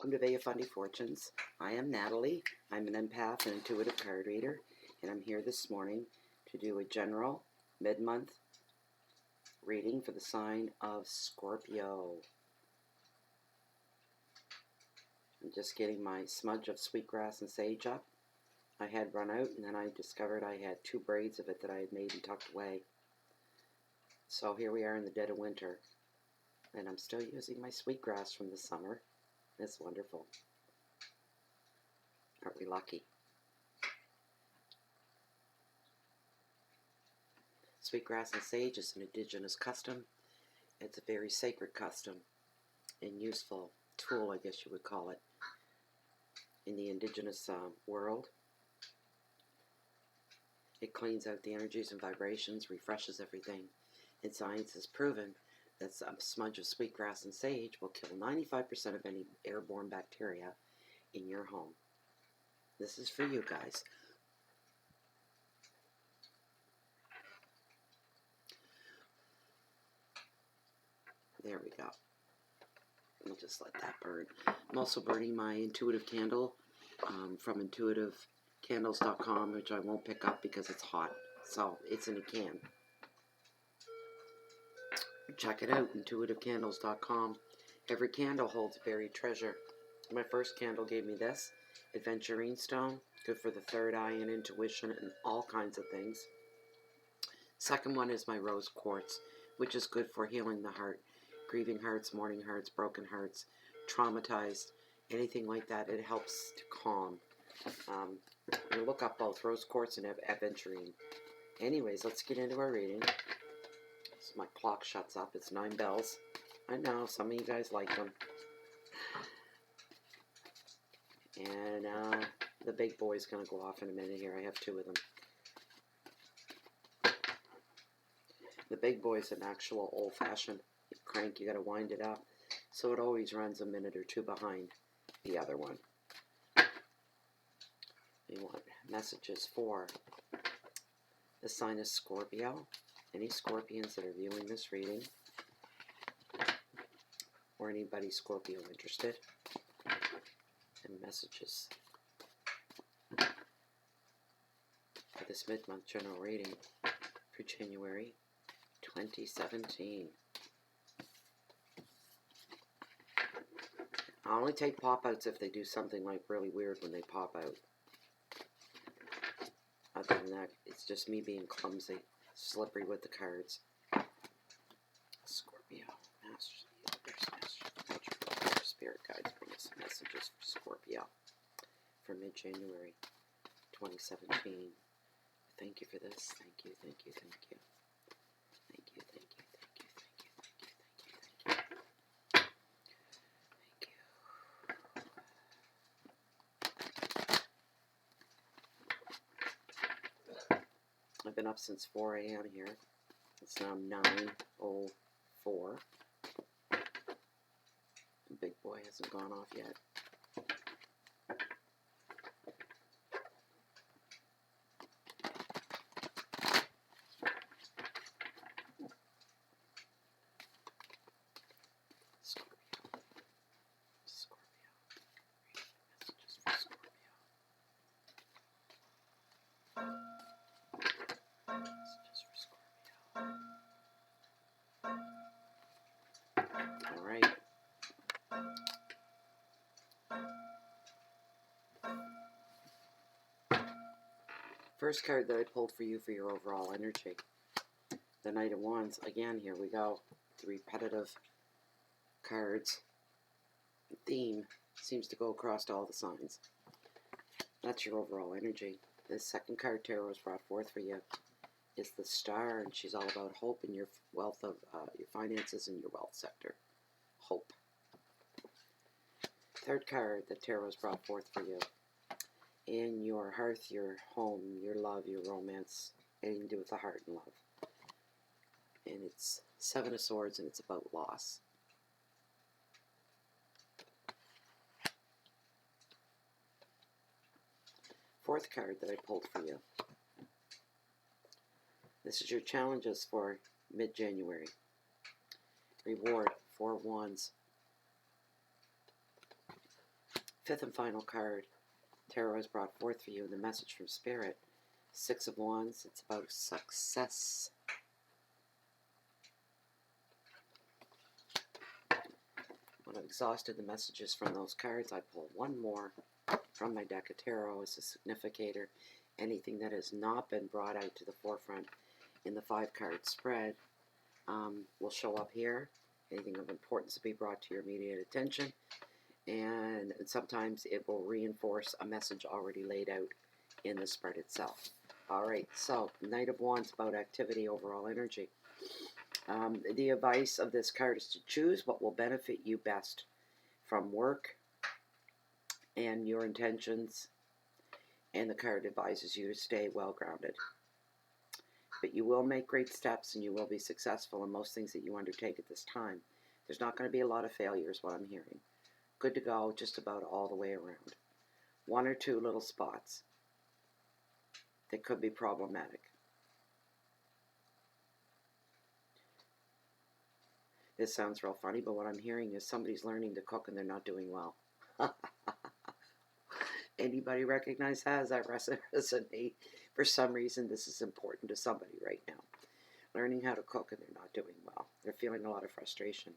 Welcome to Vaya Fundy Fortunes. I am Natalie. I'm an empath and intuitive card reader, and I'm here this morning to do a general mid-month reading for the sign of Scorpio. I'm just getting my smudge of sweetgrass and sage up. I had run out, and then I discovered I had 2 braids of it that I had made and tucked away. So here we are in the dead of winter, and I'm still using my sweetgrass from the summer. It's wonderful. Aren't we lucky? Sweetgrass and sage is an indigenous custom. It's a very sacred custom and useful tool, I guess you would call it, in the indigenous world. It cleans out the energies and vibrations, refreshes everything. And science has proven that a smudge of sweetgrass and sage will kill 95% of any airborne bacteria in your home. This is for you guys. There we go. We'll just let that burn. I'm also burning my intuitive candle from intuitivecandles.com, which I won't pick up because it's hot. So it's in a can. Check it out, intuitivecandles.com. Every candle holds buried treasure. My first candle gave me this, Adventurine Stone, good for the third eye and intuition and all kinds of things. Second one is my rose quartz, which is good for healing the heart, grieving hearts, mourning hearts, broken hearts, traumatized, anything like that. It helps to calm. You look up both rose quartz and aventurine. Anyways, let's get into our reading. So my clock shuts up. It's 9 bells. I know, some of you guys like them. And the big boy's going to go off in a minute here. I have 2 of them. The big boy's an actual old-fashioned crank. You got to wind it up. So it always runs a minute or 2 behind the other one. You want messages for the sign of Scorpio. Any Scorpions that are viewing this reading, or anybody Scorpio interested, and messages for this mid-month general reading for January 2017. I only take pop-outs if they do something like really weird when they pop out. Other than that, it's just me being clumsy. Slippery with the cards. Scorpio. Masters of the Universe. Spirit guides bring us some messages for Scorpio for mid-January 2017. Thank you for this. Thank you, thank you, thank you. Thank you, thank you, thank you, thank you, thank you, thank you, thank you. I've been up since 4 a.m. here. It's now 9:04. The big boy hasn't gone off yet. Scorpio. Scorpio. Messages for Scorpio. Messages for Scorpio. All right. First card that I pulled for you for your overall energy. The Knight of Wands. Again, here we go. The repetitive cards. The theme seems to go across all the signs. That's your overall energy. The second card tarot was brought forth for you is the Star, and she's all about hope in your wealth of your finances and your wealth sector. Hope. Third card that tarot was brought forth for you in your hearth, your home, your love, your romance, anything to do with the heart and love. And it's 7 of Swords, and it's about loss. Fourth card that I pulled for you. This is your challenges for mid-January. Reward, 4 of Wands. Fifth and final card Tarot has brought forth for you the message from Spirit. Six of Wands. It's about success. When I've exhausted the messages from those cards, I pull one more from my deck of tarot as a significator. Anything that has not been brought out to the forefront in the 5-card spread will show up here. Anything of importance to be brought to your immediate attention. And sometimes it will reinforce a message already laid out in the spread itself. Alright, so Knight of Wands about activity, overall energy. The advice of this card is to choose what will benefit you best from work and your intentions, and the card advises you to stay well grounded. But you will make great steps and you will be successful in most things that you undertake at this time. There's not going to be a lot of failures, what I'm hearing. Good to go just about all the way around. One or two little spots that could be problematic. This sounds real funny, but what I'm hearing is somebody's learning to cook and they're not doing well. Anybody recognize that? Does that resonate? For some reason, this is important to somebody right now. Learning how to cook and they're not doing well. They're feeling a lot of frustration.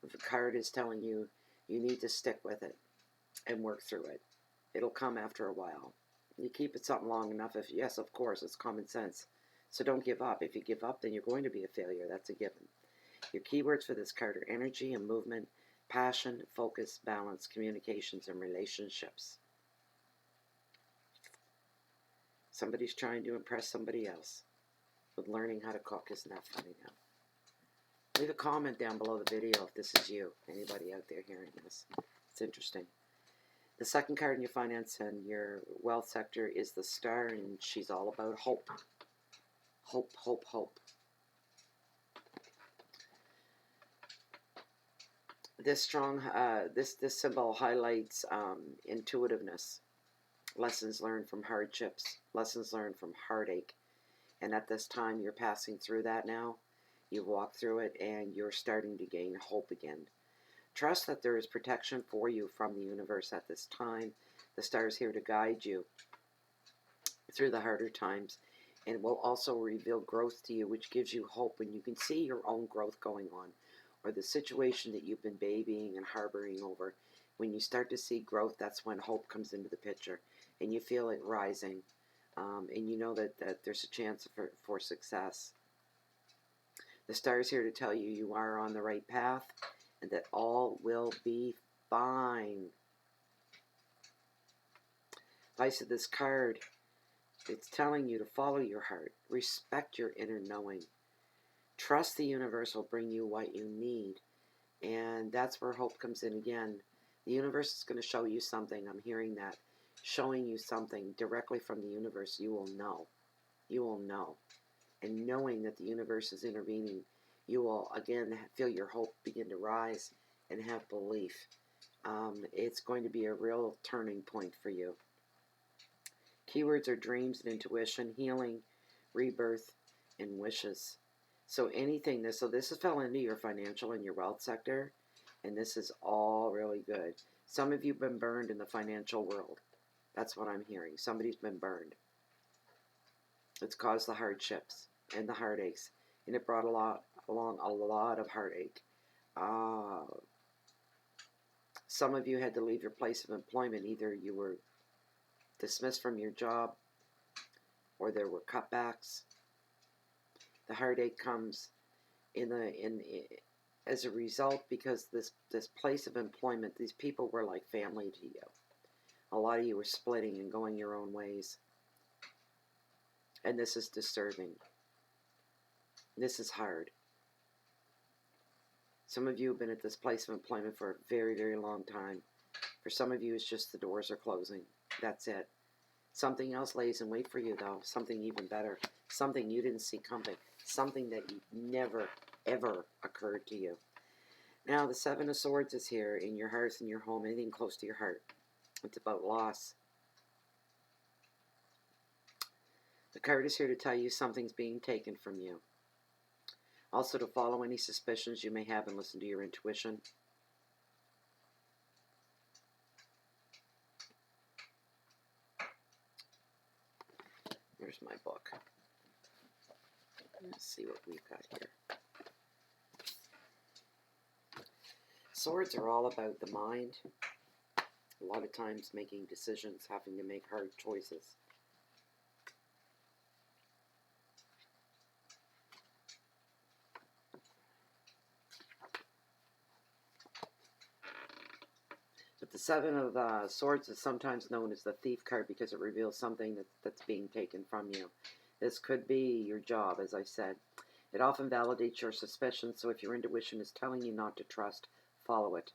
If the card is telling you, you need to stick with it and work through it. It'll come after a while. You keep it something long enough. If yes, of course, it's common sense. So don't give up. If you give up, then you're going to be a failure. That's a given. Your keywords for this card are energy and movement, passion, focus, balance, communications, and relationships. Somebody's trying to impress somebody else with learning how to cook. Isn't that funny now? Leave a comment down below the video if this is you. Anybody out there hearing this. It's interesting. The second card in your finance and your wealth sector is the Star, and she's all about hope. Hope, hope, hope. This strong, this symbol highlights intuitiveness, lessons learned from hardships, lessons learned from heartache, and at this time you're passing through that now. You've walked through it, and you're starting to gain hope again. Trust that there is protection for you from the universe at this time. The Star is here to guide you through the harder times, and will also reveal growth to you, which gives you hope when you can see your own growth going on, or the situation that you've been babying and harboring over. When you start to see growth, that's when hope comes into the picture, and you feel it rising, and you know that there's a chance for success. The Star is here to tell you you are on the right path, and that all will be fine. Advice of this card, it's telling you to follow your heart, respect your inner knowing, trust the universe will bring you what you need, and that's where hope comes in again. The universe is going to show you something. I'm hearing that. Showing you something directly from the universe. You will know. You will know. And knowing that the universe is intervening, you will again feel your hope begin to rise and have belief. It's going to be a real turning point for you. Keywords are dreams and intuition, healing, rebirth, and wishes. So anything, this fell into your financial and your wealth sector, and this is all really good. Some of you have been burned in the financial world. That's what I'm hearing. Somebody's been burned. It's caused the hardships and the heartaches, and it brought along a lot of heartache. Some of you had to leave your place of employment. Either you were dismissed from your job, or there were cutbacks. The heartache comes as a result, because this place of employment, these people were like family to you. A lot of you were splitting and going your own ways. And this is disturbing. This is hard. Some of you have been at this place of employment for a very, very long time. For some of you, it's just the doors are closing. That's it. Something else lays in wait for you, though. Something even better. Something you didn't see coming. Something that never, ever occurred to you. Now, the Seven of Swords is here in your hearth, in your home, anything close to your heart. It's about loss. The card is here to tell you something's being taken from you. Also to follow any suspicions you may have and listen to your intuition. Where's my book? Let's see what we've got here. Swords are all about the mind. A lot of times making decisions, having to make hard choices. But the Seven of Swords is sometimes known as the Thief card because it reveals something that's being taken from you. This could be your job, as I said. It often validates your suspicions, so if your intuition is telling you not to trust, follow it.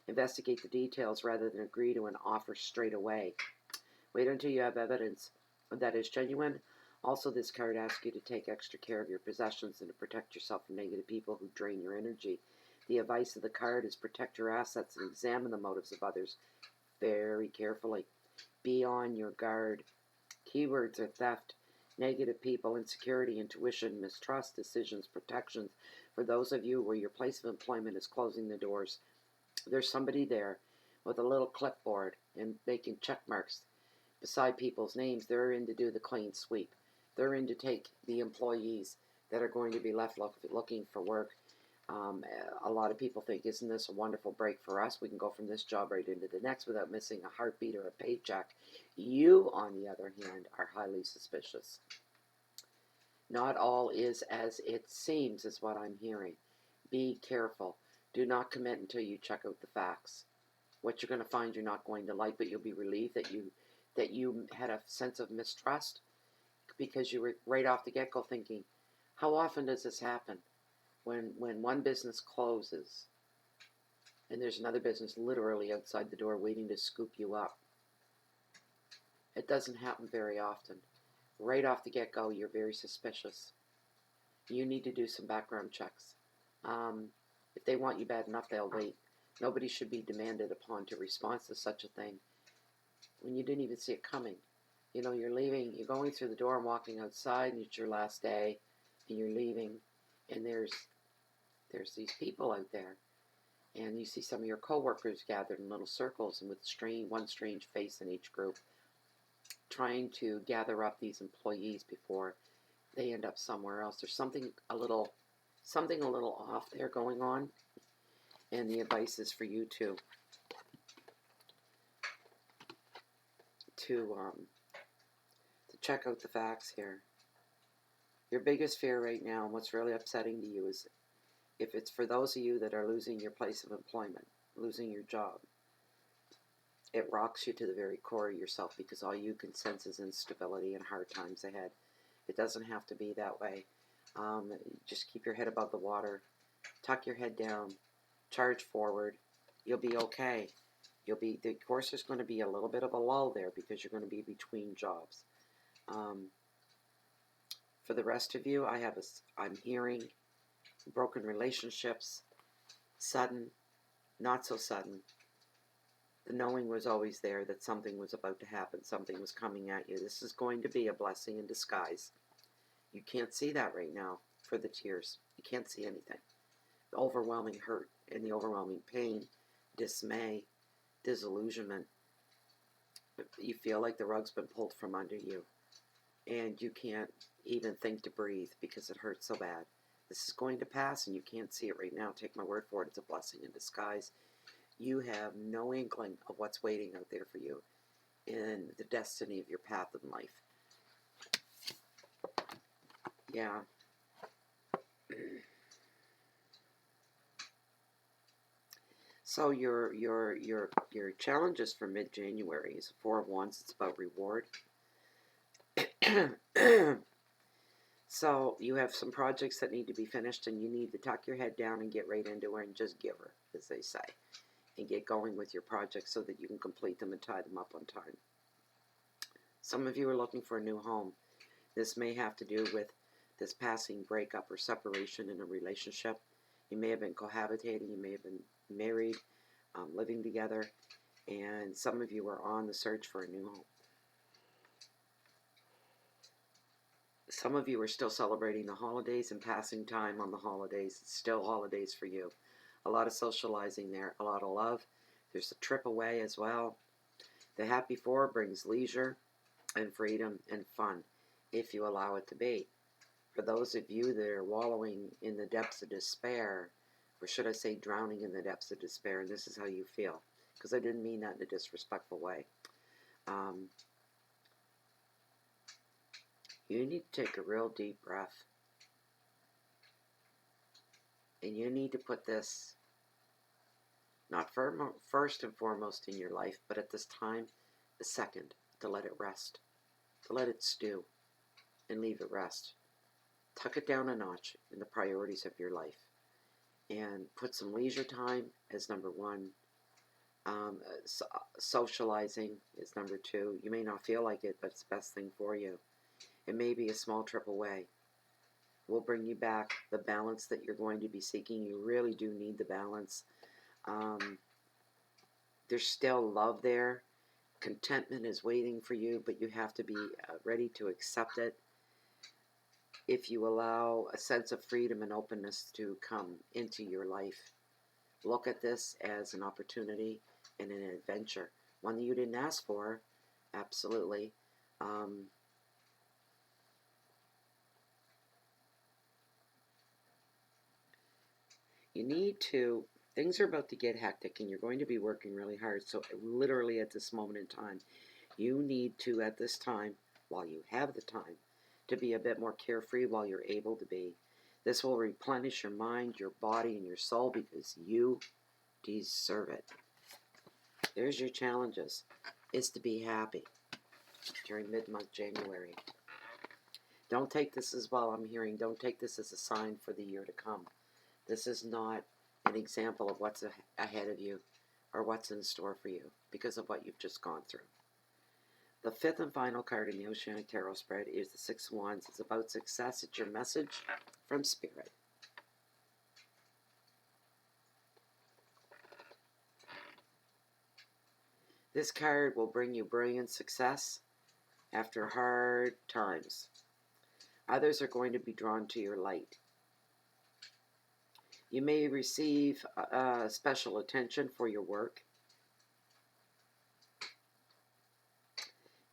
Investigate the details rather than agree to an offer straight away. Wait until you have evidence that is genuine. Also, this card asks you to take extra care of your possessions and to protect yourself from negative people who drain your energy. The advice of the card is protect your assets and examine the motives of others very carefully. Be on your guard. Keywords are theft, negative people, insecurity, intuition, mistrust, decisions, protections. For those of you where your place of employment is closing the doors, there's somebody there with a little clipboard and making check marks beside people's names. They're in to do the clean sweep. They're in to take the employees that are going to be left looking for work. A lot of people think, isn't this a wonderful break for us? We can go from this job right into the next without missing a heartbeat or a paycheck. You, on the other hand, are highly suspicious. Not all is as it seems, is what I'm hearing. Be careful. Do not commit until you check out the facts. What you're going to find you're not going to like, but you'll be relieved that you had a sense of mistrust because you were right off the get-go thinking, how often does this happen? When one business closes and there's another business literally outside the door waiting to scoop you up. It doesn't happen very often. Right off the get-go, you're very suspicious. You need to do some background checks. If they want you bad enough, they'll wait. Nobody should be demanded upon to respond to such a thing when you didn't even see it coming. You know, you're leaving, you're going through the door and walking outside, and it's your last day, and you're leaving, and there's these people out there, and you see some of your coworkers gathered in little circles and with one strange face in each group, trying to gather up these employees before they end up somewhere else. There's something a little off there going on, and the advice is for you to check out the facts here. Your biggest fear right now, and what's really upsetting to you, is if it's for those of you that are losing your place of employment, losing your job, it rocks you to the very core of yourself because all you can sense is instability and hard times ahead. It doesn't have to be that way. Just keep your head above the water, tuck your head down, charge forward. You'll be okay. Of course, there's going to be a little bit of a lull there because you're going to be between jobs. For the rest of you, I'm hearing broken relationships, sudden, not so sudden. The knowing was always there that something was about to happen, something was coming at you. This is going to be a blessing in disguise. You can't see that right now for the tears. You can't see anything. The overwhelming hurt and the overwhelming pain, dismay, disillusionment. You feel like the rug's been pulled from under you, and you can't even think to breathe because it hurts so bad. This is going to pass, and you can't see it right now. Take my word for it. It's a blessing in disguise. You have no inkling of what's waiting out there for you in the destiny of your path in life. Yeah. So your challenges for mid-January is 4 of Wands. It's about reward. So you have some projects that need to be finished, and you need to tuck your head down and get right into her and just give her, as they say, and get going with your projects so that you can complete them and tie them up on time. Some of you are looking for a new home. This may have to do with this passing breakup or separation in a relationship. You may have been cohabitating, you may have been married, living together, and some of you are on the search for a new home. Some of you are still celebrating the holidays and passing time on the holidays. It's still holidays for you. A lot of socializing there, a lot of love. There's a trip away as well. The Happy Four brings leisure and freedom and fun. if you allow it to be. For those of you that are wallowing in the depths of despair, or should I say drowning in the depths of despair, and this is how you feel, because I didn't mean that in a disrespectful way. You need to take a real deep breath. And you need to put this, not first and foremost in your life, but at this time, the second, to let it rest, to let it stew, and leave it rest. Tuck it down a notch in the priorities of your life. And put some leisure time as number one. Socializing is number two. You may not feel like it, but it's the best thing for you. It may be a small trip away. Will bring you back the balance that you're going to be seeking. You really do need the balance. There's still love there. Contentment is waiting for you, but you have to be ready to accept it. If you allow a sense of freedom and openness to come into your life, look at this as an opportunity and an adventure. One that you didn't ask for, absolutely. You need to, things are about to get hectic and you're going to be working really hard. So literally at this moment in time, you need to, at this time, while you have the time, to be a bit more carefree while you're able to be. This will replenish your mind, your body, and your soul because you deserve it. There's your challenges, is to be happy during mid-month January. Don't take this as well, I'm hearing, don't take this as a sign for the year to come. This is not an example of what's ahead of you or what's in store for you because of what you've just gone through. The fifth and final card in the Oceanic Tarot spread is the Six of Wands. It's about success. It's your message from Spirit. This card will bring you brilliant success after hard times. Others are going to be drawn to your light. You may receive special attention for your work.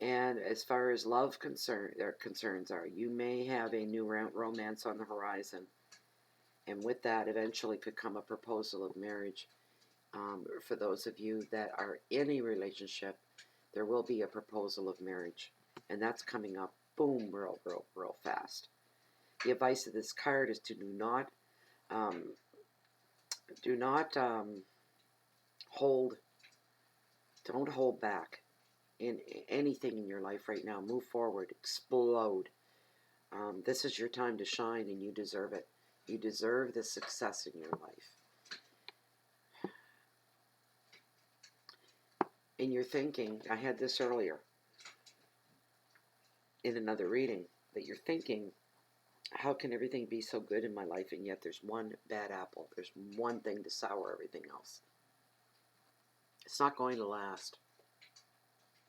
And as far as love concerns are, you may have a new romance on the horizon. And with that, eventually could come a proposal of marriage. For those of you that are in a relationship, there will be a proposal of marriage. And that's coming up, boom, real fast. The advice of this card is to do not don't hold back in anything in your life right now. Move forward, explode. This is your time to shine and you deserve it. You deserve the success in your life. And you're thinking, I had this earlier in another reading, that you're thinking, how can everything be so good in my life and yet there's one bad apple? There's one thing to sour everything else. It's not going to last.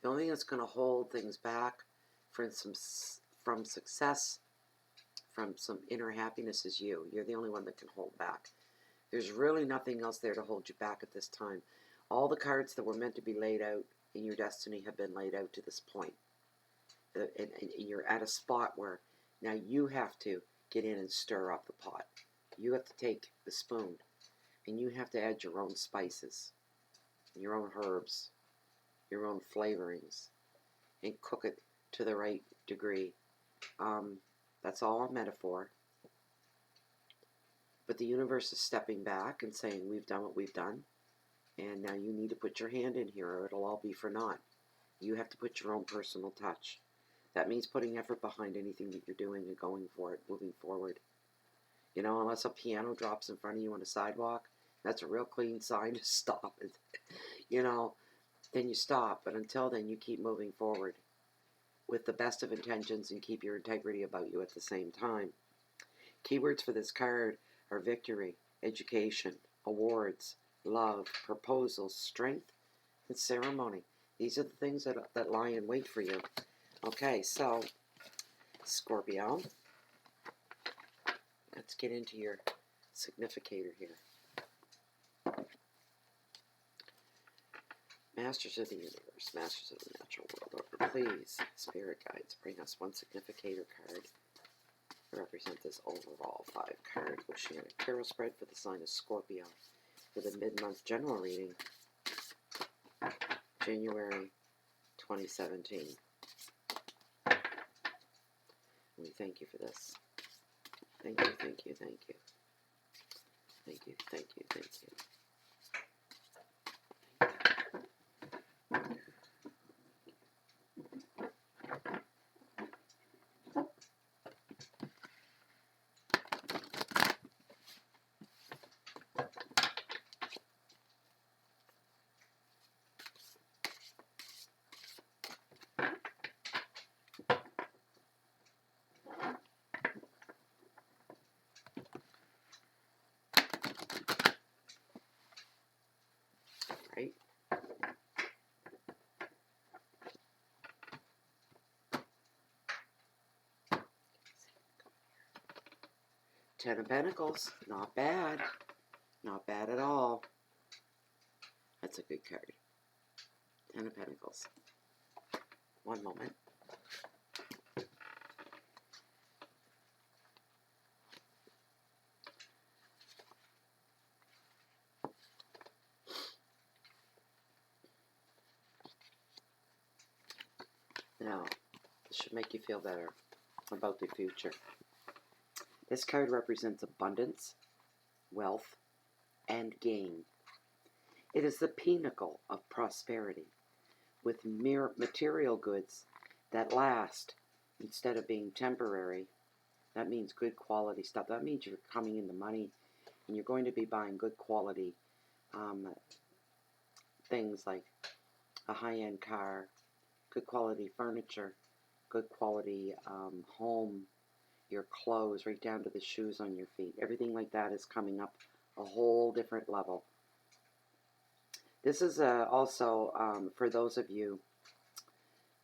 The only thing that's going to hold things back from success, from some inner happiness is you. You're the only one that can hold back. There's really nothing else there to hold you back at this time. All the cards that were meant to be laid out in your destiny have been laid out to this point. And you're at a spot where now you have to get in and stir up the pot. You have to take the spoon and you have to add your own spices, your own herbs, your own flavorings, and cook it to the right degree. That's all a metaphor. But the universe is stepping back and saying, we've done what we've done, and now you need to put your hand in here or it'll all be for naught. You have to put your own personal touch. That means putting effort behind anything that you're doing and going for it, moving forward. You know, unless a piano drops in front of you on a sidewalk, that's a real clean sign to stop it. You know, then you stop. But until then, you keep moving forward with the best of intentions and keep your integrity about you at the same time. Keywords for this card are victory, education, awards, love, proposals, strength, and ceremony. These are the things that lie in wait for you. Okay, so, Scorpio, let's get into your significator here. Masters of the universe, masters of the natural world, Please, Spirit Guides, bring us one significator card to represent this overall 5-card Oceanic Tarot spread for the sign of Scorpio for the mid-month general reading, January 2017. We thank you for this. Thank you, thank you, thank you. Thank you, thank you, thank you. Right? Ten of Pentacles, not bad. Not bad at all. That's a good card. Ten of Pentacles. One moment. Now, this should make you feel better about the future. This card represents abundance, wealth, and gain. It is the pinnacle of prosperity, with mere material goods that last instead of being temporary. That means good quality stuff. That means you're coming into money and you're going to be buying good quality things like a high-end car, good quality furniture, good quality home, your clothes, right down to the shoes on your feet. Everything like that is coming up a whole different level. This is also for those of you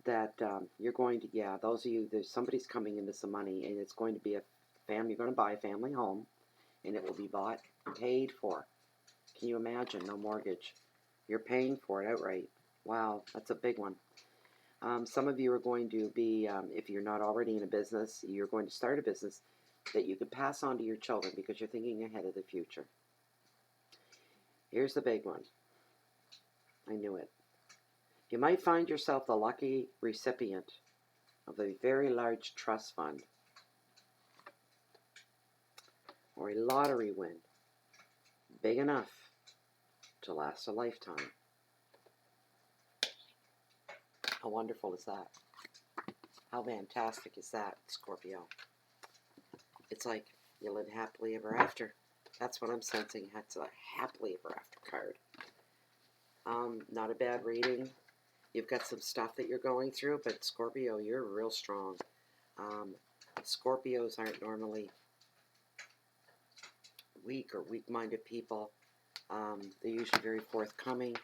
that you're going to, those of you, there's somebody's coming into some money, and it's going to be a family. You're going to buy a family home, and it will be bought, paid for. Can you imagine? No mortgage. You're paying for it outright. Wow, that's a big one. Some of you are going to be, if you're not already in a business, you're going to start a business that you could pass on to your children because you're thinking ahead of the future. Here's the big one. I knew it. You might find yourself the lucky recipient of a very large trust fund or a lottery win big enough to last a lifetime. How wonderful is that? How fantastic is that, Scorpio? It's like you live happily ever after. That's what I'm sensing. That's a happily ever after card. Not a bad reading. You've got some stuff that you're going through, but Scorpio, you're real strong. Scorpios aren't normally weak or weak-minded people. They're usually very forthcoming,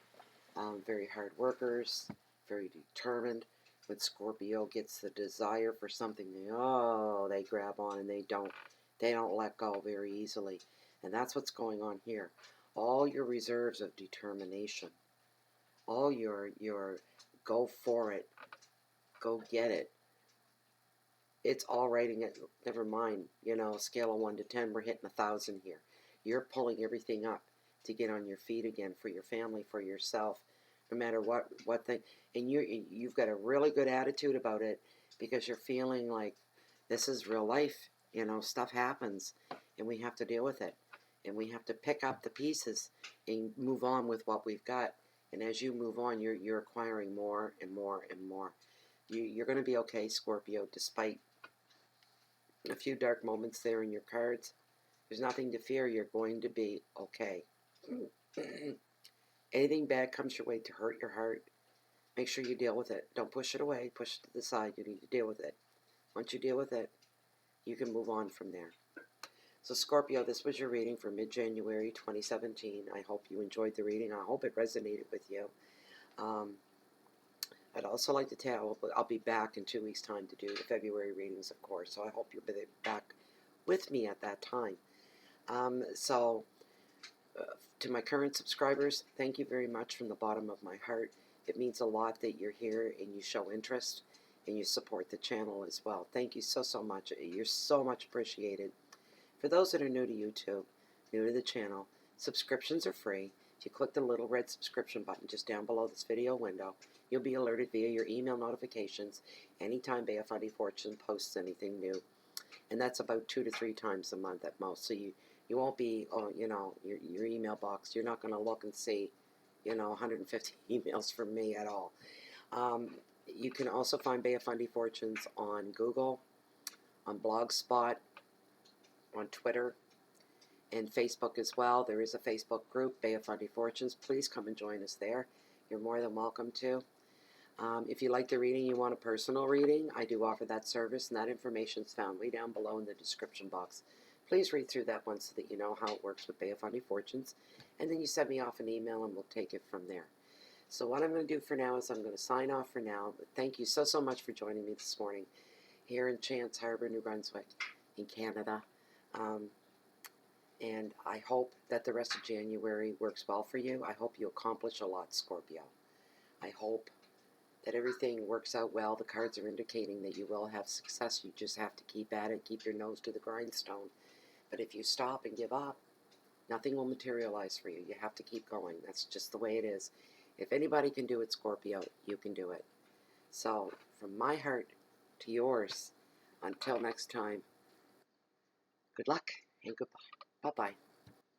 very hard workers, very determined. When Scorpio gets the desire for something, they grab on and they don't let go very easily. And that's what's going on here. All your reserves of determination, all your go for it, go get it. It's all writing it. Never mind, scale of 1 to 10, we're hitting 1,000 here. You're pulling everything up to get on your feet again for your family, for yourself, no matter what thing. And you've got a really good attitude about it because you're feeling like this is real life. Stuff happens, and we have to deal with it, and we have to pick up the pieces and move on with what we've got. And as you move on, you're acquiring more and more and more. You're going to be okay, Scorpio, despite a few dark moments there in your cards. There's nothing to fear. You're going to be okay. Anything bad comes your way to hurt your heart, make sure you deal with it. Don't push it away. Push it to the side. You need to deal with it. Once you deal with it, you can move on from there. So Scorpio, this was your reading for mid-January 2017. I hope you enjoyed the reading. I hope it resonated with you. I'd also like to tell I'll be back in 2 weeks' time to do the February readings, of course. So I hope you'll be back with me at that time. To my current subscribers, thank you very much from the bottom of my heart. It means a lot that you're here and you show interest and you support the channel as well. Thank you so, so much. You're so much appreciated. For those that are new to YouTube, new to the channel, subscriptions are free. If you click the little red subscription button just down below this video window, you'll be alerted via your email notifications anytime Bay of Funny Fortune posts anything new. And that's about 2 to 3 times a month at most. So you won't be, your email box, you're not going to look and see, 150 emails from me at all. You can also find Bay of Funny Fortunes on Google, on Blogspot, on Twitter, and Facebook as well. There is a Facebook group, Bay of Funny Fortunes. Please come and join us there. You're more than welcome to. If you like the reading, you want a personal reading, I do offer that service, and that information is found way down below in the description box. Please read through that one so that you know how it works with Bay of Funny Fortunes, and then you send me off an email and we'll take it from there. So what I'm going to do for now is I'm going to sign off for now. But thank you so, so much for joining me this morning here in Chance Harbor, New Brunswick, in Canada. And I hope that the rest of January works well for you. I hope you accomplish a lot, Scorpio. I hope that everything works out well. The cards are indicating that you will have success. You just have to keep at it, keep your nose to the grindstone. But if you stop and give up, nothing will materialize for you. You have to keep going. That's just the way it is. If anybody can do it, Scorpio, you can do it. So, from my heart to yours, until next time, good luck and goodbye. Bye-bye.